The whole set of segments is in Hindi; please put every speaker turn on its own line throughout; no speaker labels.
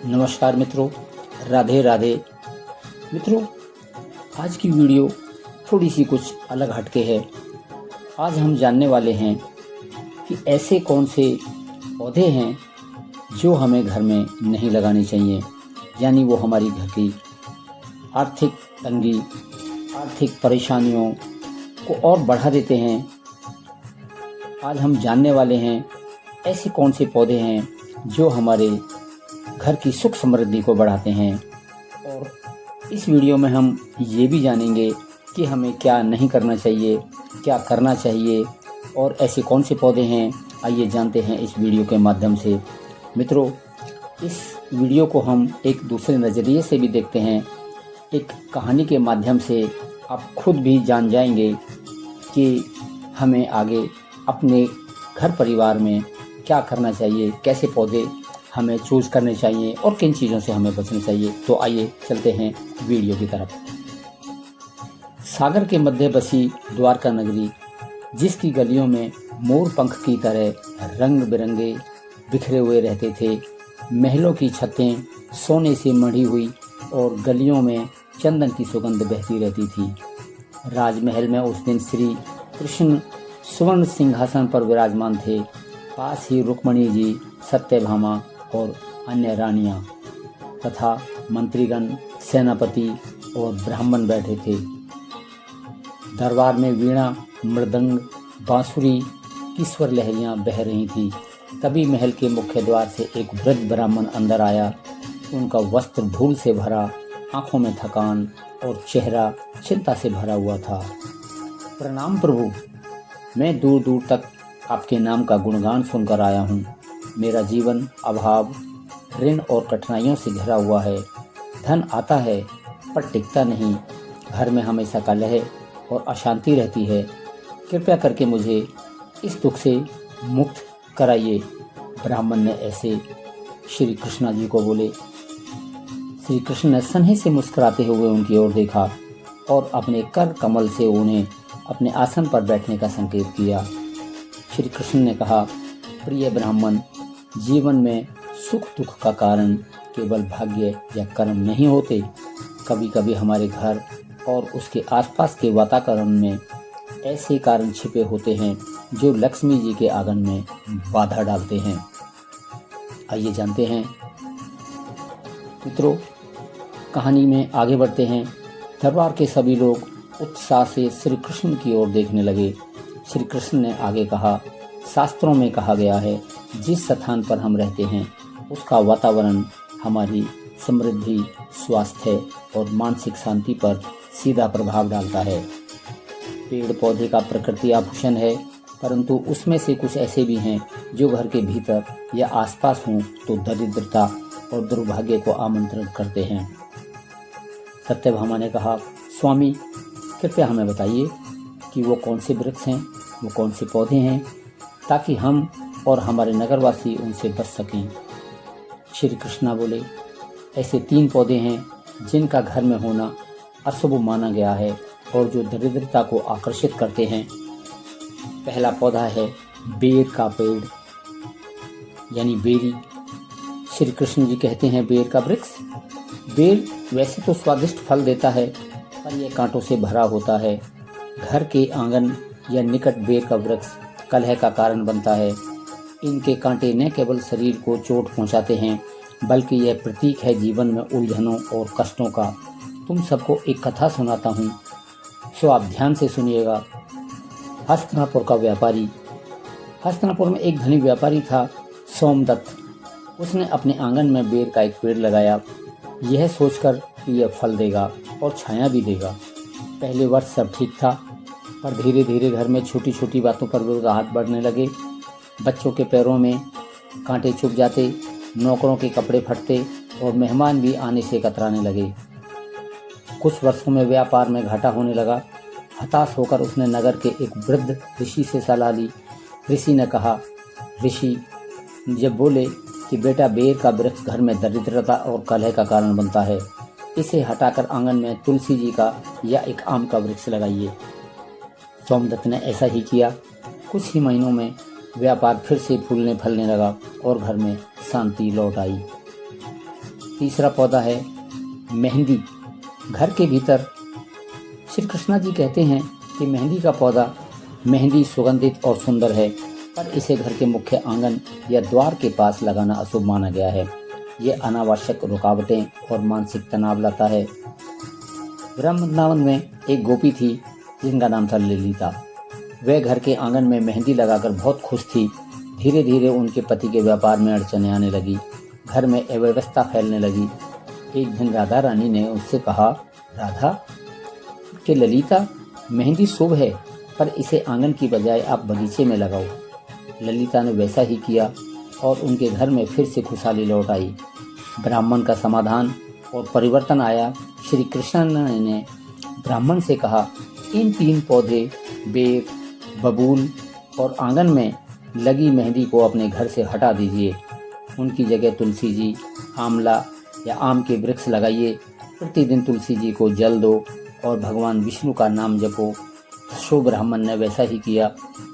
नमस्कार मित्रों, राधे राधे। मित्रों, आज की वीडियो थोड़ी सी कुछ अलग हटके है। आज हम जानने वाले हैं कि ऐसे कौन से पौधे हैं जो हमें घर में नहीं लगाने चाहिए, यानी वो हमारी घर की आर्थिक तंगी, आर्थिक परेशानियों को और बढ़ा देते हैं। आज हम जानने वाले हैं ऐसे कौन से पौधे हैं जो हमारे घर की सुख समृद्धि को बढ़ाते हैं। और इस वीडियो में हम ये भी जानेंगे कि हमें क्या नहीं करना चाहिए, क्या करना चाहिए और ऐसे कौन से पौधे हैं। आइए जानते हैं इस वीडियो के माध्यम से। मित्रों, इस वीडियो को हम एक दूसरे नज़रिए से भी देखते हैं। एक कहानी के माध्यम से आप खुद भी जान जाएंगे कि हमें आगे अपने घर परिवार में क्या करना चाहिए, कैसे पौधे हमें चूज़ करने चाहिए और किन चीज़ों से हमें बचना चाहिए। तो आइए चलते हैं वीडियो की तरफ। सागर के मध्य बसी द्वारका नगरी, जिसकी गलियों में मोर पंख की तरह रंग बिरंगे बिखरे हुए रहते थे। महलों की छतें सोने से मढ़ी हुई और गलियों में चंदन की सुगंध बहती रहती थी। राजमहल में उस दिन श्री कृष्ण स्वर्ण सिंहासन पर विराजमान थे। पास ही रुक्मणी जी, सत्यभामा और अन्य रानियां तथा मंत्रीगण, सेनापति और ब्राह्मण बैठे थे। दरबार में वीणा, मृदंग, बांसुरी की स्वर लहरियां बह रही थी। तभी महल के मुख्य द्वार से एक वृद्ध ब्राह्मण अंदर आया। उनका वस्त्र धूल से भरा, आंखों में थकान और चेहरा चिंता से भरा हुआ था। प्रणाम प्रभु, मैं दूर दूर तक आपके नाम का गुणगान सुनकर आया हूँ। मेरा जीवन अभाव, ऋण और कठिनाइयों से घिरा हुआ है। धन आता है पर टिकता नहीं। घर में हमेशा कलह और अशांति रहती है। कृपया करके मुझे इस दुख से मुक्त कराइए। ब्राह्मण ने ऐसे श्री कृष्णा जी को बोले। श्री कृष्ण ने स्नेह से मुस्कुराते हुए उनकी ओर देखा और अपने कर कमल से उन्हें अपने आसन पर बैठने का संकेत किया। श्री कृष्ण ने कहा, प्रिय ब्राह्मण, जीवन में सुख दुख का कारण केवल भाग्य या कर्म नहीं होते। कभी कभी हमारे घर और उसके आसपास के वातावरण में ऐसे कारण छिपे होते हैं जो लक्ष्मी जी के आगमन में बाधा डालते हैं। आइए जानते हैं। मित्रों, कहानी में आगे बढ़ते हैं। दरबार के सभी लोग उत्साह से श्री कृष्ण की ओर देखने लगे। श्री कृष्ण ने आगे कहा, शास्त्रों में कहा गया है, जिस स्थान पर हम रहते हैं उसका वातावरण हमारी समृद्धि, स्वास्थ्य और मानसिक शांति पर सीधा प्रभाव डालता है। पेड़ पौधे का प्रकृति आभूषण है, परंतु उसमें से कुछ ऐसे भी हैं जो घर के भीतर या आसपास हों तो दरिद्रता और दुर्भाग्य को आमंत्रित करते हैं। सत्यभामा ने कहा, स्वामी, कृपया हमें बताइए कि वो कौन से वृक्ष हैं, वो कौन से पौधे हैं, ताकि हम और हमारे नगरवासी उनसे बच सकें। श्री कृष्णा बोले, ऐसे 3 पौधे हैं जिनका घर में होना अशुभ माना गया है और जो दरिद्रता को आकर्षित करते हैं। पहला पौधा है बेर का पेड़, यानी बेरी। श्री कृष्ण जी कहते हैं, बेर का वृक्ष। बेर वैसे तो स्वादिष्ट फल देता है, पर यह कांटों से भरा होता है। घर के आंगन या निकट बेर का वृक्ष कलह का कारण बनता है। इनके कांटे न केवल शरीर को चोट पहुंचाते हैं, बल्कि यह प्रतीक है जीवन में उलझनों और कष्टों का। तुम सबको एक कथा सुनाता हूँ, सो आप ध्यान से सुनिएगा। हस्तिनापुर का व्यापारी। हस्तिनापुर में एक धनी व्यापारी था, सोमदत्त। उसने अपने आंगन में बेर का एक पेड़ लगाया, यह सोचकर कि यह फल देगा और छाया भी देगा। पहले वर्ष सब ठीक था, पर धीरे धीरे घर में छोटी छोटी बातों पर विरोधाभास बढ़ने लगे। बच्चों के पैरों में कांटे चुभ जाते, नौकरों के कपड़े फटते और मेहमान भी आने से कतराने लगे। कुछ वर्षों में व्यापार में घाटा होने लगा। हताश होकर उसने नगर के एक वृद्ध ऋषि से सलाह ली। ऋषि ने कहा, ऋषि जब बोले कि बेटा, बेर का वृक्ष घर में दरिद्रता और कलह का कारण बनता है। इसे हटाकर आंगन में तुलसी जी का या एक आम का वृक्ष लगाइए। सोमदत्त ने ऐसा ही किया। कुछ ही महीनों में व्यापार फिर से फूलने फलने लगा और घर में शांति लौट आई। तीसरा पौधा है मेहंदी। घर के भीतर श्री कृष्णा जी कहते हैं कि मेहंदी का पौधा, मेहंदी सुगंधित और सुंदर है, पर इसे घर के मुख्य आंगन या द्वार के पास लगाना अशुभ माना गया है। ये अनावश्यक रुकावटें और मानसिक तनाव लाता है। वृंदावन में एक गोपी थी जिनका नाम था ललिता। वह घर के आंगन में मेहंदी लगाकर बहुत खुश थी। धीरे धीरे उनके पति के व्यापार में अड़चनें आने लगी, घर में अव्यवस्था फैलने लगी। एक दिन राधा रानी ने उससे कहा, राधा कि ललिता, मेहंदी शुभ है, पर इसे आंगन की बजाय आप बगीचे में लगाओ। ललिता ने वैसा ही किया और उनके घर में फिर से खुशहाली लौट आई। ब्राह्मण का समाधान और परिवर्तन आया। श्री कृष्ण ने ब्राह्मण से कहा, इन 3 पौधे, बेर, बबूल और आंगन में लगी मेहंदी को अपने घर से हटा दीजिए। उनकी जगह तुलसी जी, आंवला या आम के वृक्ष लगाइए। प्रतिदिन तुलसी जी को जल दो और भगवान विष्णु का नाम जपो। शो ब्राह्मण ने वैसा ही किया।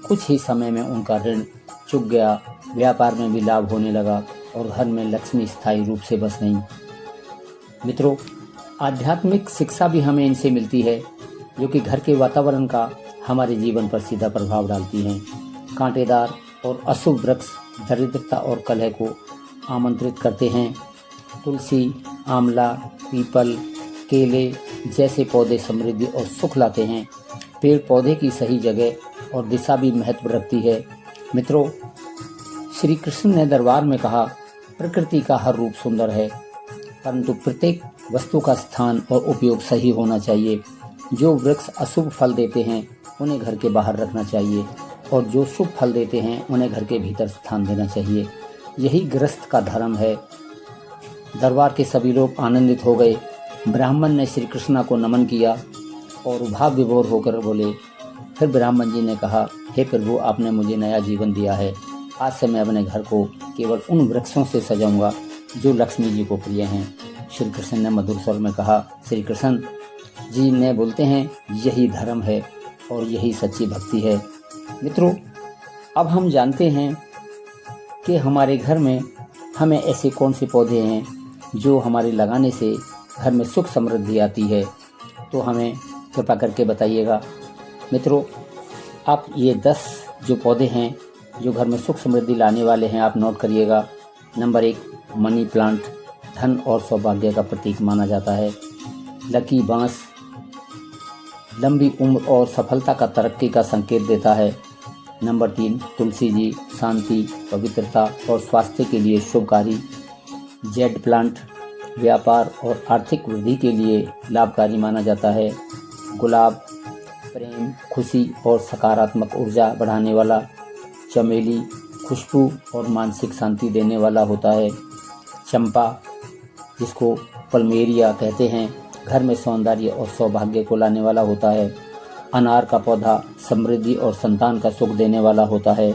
कुछ ही समय में उनका ऋण चुक गया, व्यापार में भी लाभ होने लगा और घर में लक्ष्मी स्थायी रूप से बस गई। मित्रों, आध्यात्मिक शिक्षा भी हमें इनसे मिलती है, जो कि घर के वातावरण का हमारे जीवन पर सीधा प्रभाव डालती हैं। कांटेदार और अशुभ वृक्ष दरिद्रता और कलह को आमंत्रित करते हैं। तुलसी, आंवला, पीपल, केले जैसे पौधे समृद्धि और सुख लाते हैं। पेड़ पौधे की सही जगह और दिशा भी महत्व रखती है। मित्रों, श्री कृष्ण ने दरबार में कहा, प्रकृति का हर रूप सुंदर है, परंतु प्रत्येक वस्तु का स्थान और उपयोग सही होना चाहिए। जो वृक्ष अशुभ फल देते हैं उन्हें घर के बाहर रखना चाहिए और जो शुभ फल देते हैं उन्हें घर के भीतर स्थान देना चाहिए। यही गृहस्थ का धर्म है। दरबार के सभी लोग आनंदित हो गए। ब्राह्मण ने श्री कृष्णा को नमन किया और भाव विभोर होकर बोले। फिर ब्राह्मण जी ने कहा, हे प्रभु, आपने मुझे नया जीवन दिया है। आज से मैं अपने घर को केवल उन वृक्षों से सजाऊंगा जो लक्ष्मी जी को प्रिय हैं। श्री कृष्ण ने मधुर स्वर में कहा। श्री कृष्ण जी ने बोलते हैं, यही धर्म है और यही सच्ची भक्ति है। मित्रों, अब हम जानते हैं कि हमारे घर में हमें ऐसे कौन से पौधे हैं जो हमारे लगाने से घर में सुख समृद्धि आती है, तो हमें कृपा करके बताइएगा। मित्रों, आप ये 10 जो पौधे हैं जो घर में सुख समृद्धि लाने वाले हैं, आप नोट करिएगा। नंबर 1, मनी प्लांट, धन और सौभाग्य का प्रतीक माना जाता है। लकी बांस, लंबी उम्र और सफलता का तरक्की का संकेत देता है। नंबर 3, तुलसी जी, शांति, पवित्रता और स्वास्थ्य के लिए शुभकारी। जेड प्लांट, व्यापार और आर्थिक वृद्धि के लिए लाभकारी माना जाता है। गुलाब, प्रेम, खुशी और सकारात्मक ऊर्जा बढ़ाने वाला। चमेली, खुशबू और मानसिक शांति देने वाला होता है। चंपा, जिसको पल्मेरिया कहते हैं, घर में सौंदर्य और सौभाग्य को लाने वाला होता है। अनार का पौधा समृद्धि और संतान का सुख देने वाला होता है।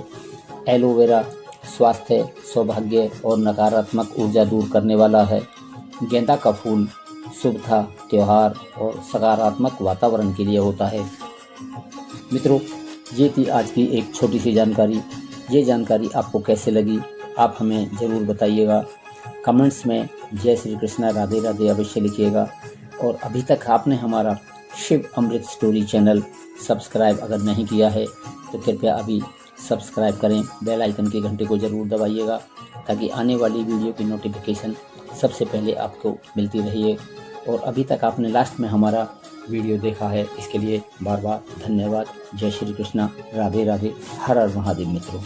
एलोवेरा, स्वास्थ्य, सौभाग्य और नकारात्मक ऊर्जा दूर करने वाला है। गेंदा का फूल शुभता, त्योहार और सकारात्मक वातावरण के लिए होता है। मित्रों, ये थी आज की एक छोटी सी जानकारी। ये जानकारी आपको कैसे लगी, आप हमें ज़रूर बताइएगा। कमेंट्स में जय श्री कृष्णा, राधे राधे अवश्य लिखिएगा। और अभी तक आपने हमारा शिव अमृत स्टोरी चैनल सब्सक्राइब अगर नहीं किया है तो कृपया अभी सब्सक्राइब करें। बेल आइकन की घंटे को ज़रूर दबाइएगा ताकि आने वाली वीडियो की नोटिफिकेशन सबसे पहले आपको मिलती रहिए। और अभी तक आपने लास्ट में हमारा वीडियो देखा है, इसके लिए बार बार धन्यवाद। जय श्री कृष्णा, राधे राधे, हर हर महादेव। मित्रों।